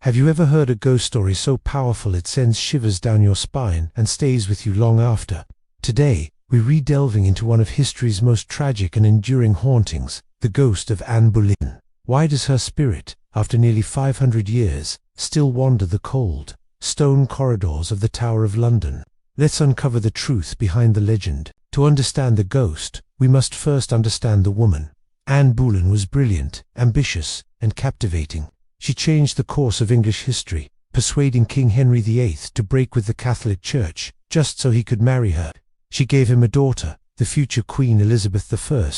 Have you ever heard a ghost story so powerful it sends shivers down your spine and stays with you long after? Today, we're re-delving into one of history's most tragic and enduring hauntings, the ghost of Anne Boleyn. Why does her spirit, after nearly 500 years, still wander the cold, stone corridors of the Tower of London? Let's uncover the truth behind the legend. To understand the ghost, we must first understand the woman. Anne Boleyn was brilliant, ambitious, and captivating. She changed the course of English history, persuading King Henry VIII to break with the Catholic Church, just so he could marry her. She gave him a daughter, the future Queen Elizabeth I,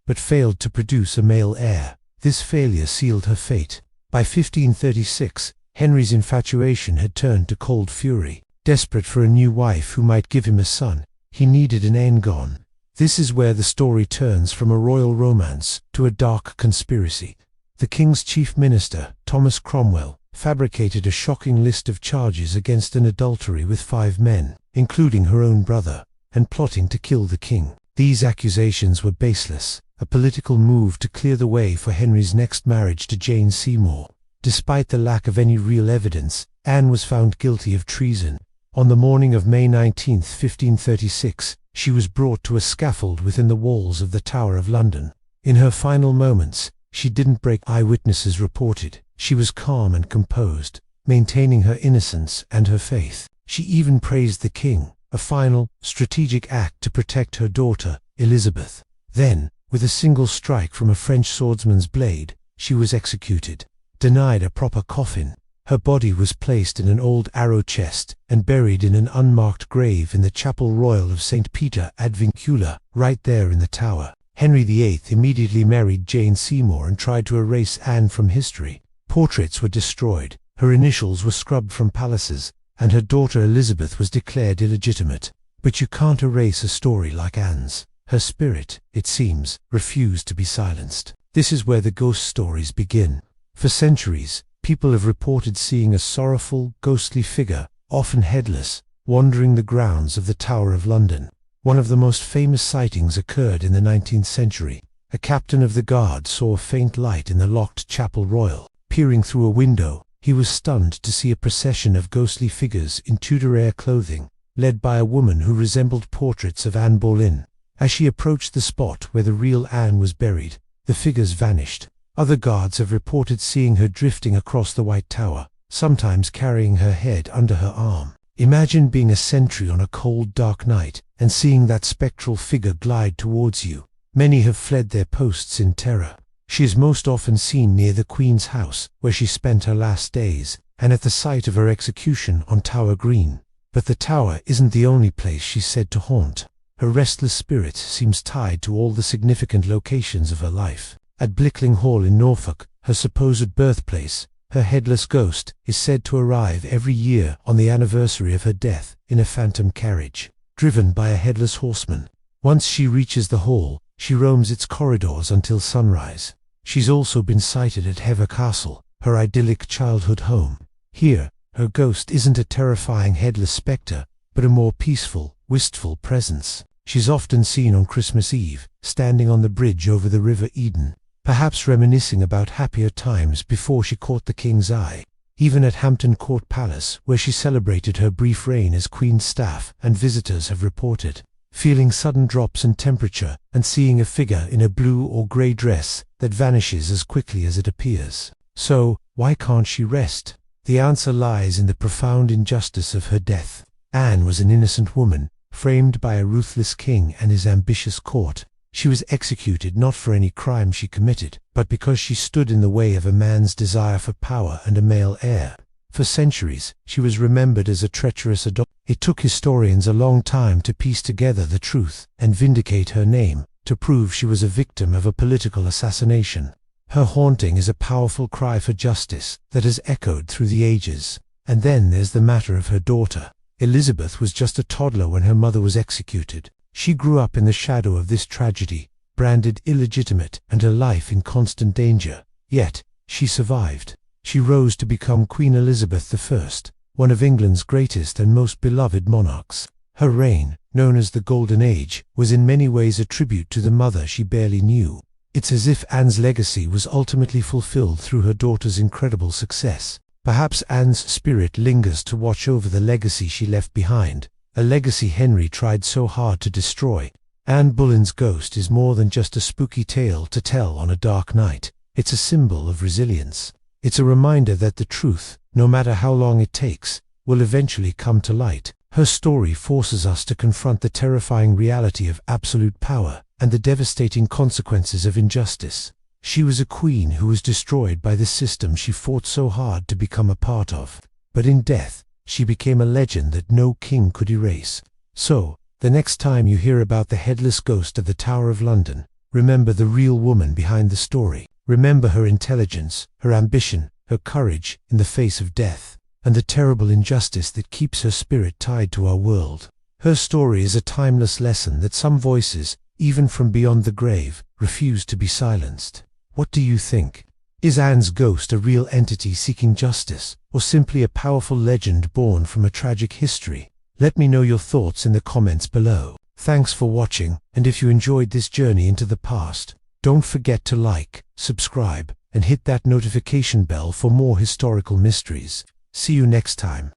but failed to produce a male heir. This failure sealed her fate. By 1536, Henry's infatuation had turned to cold fury. Desperate for a new wife who might give him a son, he needed an Aegon. This is where the story turns from a royal romance to a dark conspiracy. The king's chief minister, Thomas Cromwell, fabricated a shocking list of charges against an adultery with 5 men, including her own brother, and plotting to kill the king. These accusations were baseless, a political move to clear the way for Henry's next marriage to Jane Seymour. Despite the lack of any real evidence, Anne was found guilty of treason. On the morning of May 19, 1536, she was brought to a scaffold within the walls of the Tower of London. In her final moments, she didn't break. Eyewitnesses reported. She was calm and composed, maintaining her innocence and her faith. She even praised the king, a final, strategic act to protect her daughter, Elizabeth. Then, with a single strike from a French swordsman's blade, she was executed. Denied a proper coffin, her body was placed in an old arrow chest and buried in an unmarked grave in the Chapel Royal of St. Peter ad Vincula, right there in the Tower. Henry VIII immediately married Jane Seymour and tried to erase Anne from history. Portraits were destroyed, her initials were scrubbed from palaces, and her daughter Elizabeth was declared illegitimate. But you can't erase a story like Anne's. Her spirit, it seems, refused to be silenced. This is where the ghost stories begin. For centuries, people have reported seeing a sorrowful, ghostly figure, often headless, wandering the grounds of the Tower of London. One of the most famous sightings occurred in the 19th century. A captain of the guard saw a faint light in the locked Chapel Royal. Peering through a window, he was stunned to see a procession of ghostly figures in Tudor-era clothing, led by a woman who resembled portraits of Anne Boleyn. As she approached the spot where the real Anne was buried, the figures vanished. Other guards have reported seeing her drifting across the White Tower, sometimes carrying her head under her arm. Imagine being a sentry on a cold, dark night and seeing that spectral figure glide towards you. Many have fled their posts in terror. She is most often seen near the Queen's house, where she spent her last days, and at the site of her execution on Tower Green. But the Tower isn't the only place she's said to haunt. Her restless spirit seems tied to all the significant locations of her life. At Blickling Hall in Norfolk, her supposed birthplace, her headless ghost is said to arrive every year on the anniversary of her death in a phantom carriage, driven by a headless horseman. Once she reaches the hall, she roams its corridors until sunrise. She's also been sighted at Hever Castle, her idyllic childhood home. Here, her ghost isn't a terrifying headless spectre, but a more peaceful, wistful presence. She's often seen on Christmas Eve, standing on the bridge over the River Eden, perhaps reminiscing about happier times before she caught the king's eye. Even at Hampton Court Palace, where she celebrated her brief reign as Queen's staff, and visitors have reported feeling sudden drops in temperature and seeing a figure in a blue or grey dress that vanishes as quickly as it appears. So, why can't she rest? The answer lies in the profound injustice of her death. Anne was an innocent woman, framed by a ruthless king and his ambitious court. She was executed not for any crime she committed, but because she stood in the way of a man's desire for power and a male heir. For centuries, she was remembered as a treacherous adulterer. It took historians a long time to piece together the truth and vindicate her name, to prove she was a victim of a political assassination. Her haunting is a powerful cry for justice that has echoed through the ages. And then there's the matter of her daughter. Elizabeth was just a toddler when her mother was executed. She grew up in the shadow of this tragedy, branded illegitimate and her life in constant danger. Yet, she survived. She rose to become Queen Elizabeth I, one of England's greatest and most beloved monarchs. Her reign, known as the Golden Age, was in many ways a tribute to the mother she barely knew. It's as if Anne's legacy was ultimately fulfilled through her daughter's incredible success. Perhaps Anne's spirit lingers to watch over the legacy she left behind, a legacy Henry tried so hard to destroy. Anne Boleyn's ghost is more than just a spooky tale to tell on a dark night. It's a symbol of resilience. It's a reminder that the truth, no matter how long it takes, will eventually come to light. Her story forces us to confront the terrifying reality of absolute power and the devastating consequences of injustice. She was a queen who was destroyed by the system she fought so hard to become a part of. But in death, she became a legend that no king could erase. So, the next time you hear about the headless ghost of the Tower of London, remember the real woman behind the story. Remember her intelligence, her ambition, her courage in the face of death, and the terrible injustice that keeps her spirit tied to our world. Her story is a timeless lesson that some voices, even from beyond the grave, refuse to be silenced. What do you think? Is Anne's ghost a real entity seeking justice, or simply a powerful legend born from a tragic history? Let me know your thoughts in the comments below. Thanks for watching, and if you enjoyed this journey into the past, don't forget to like, subscribe, and hit that notification bell for more historical mysteries. See you next time.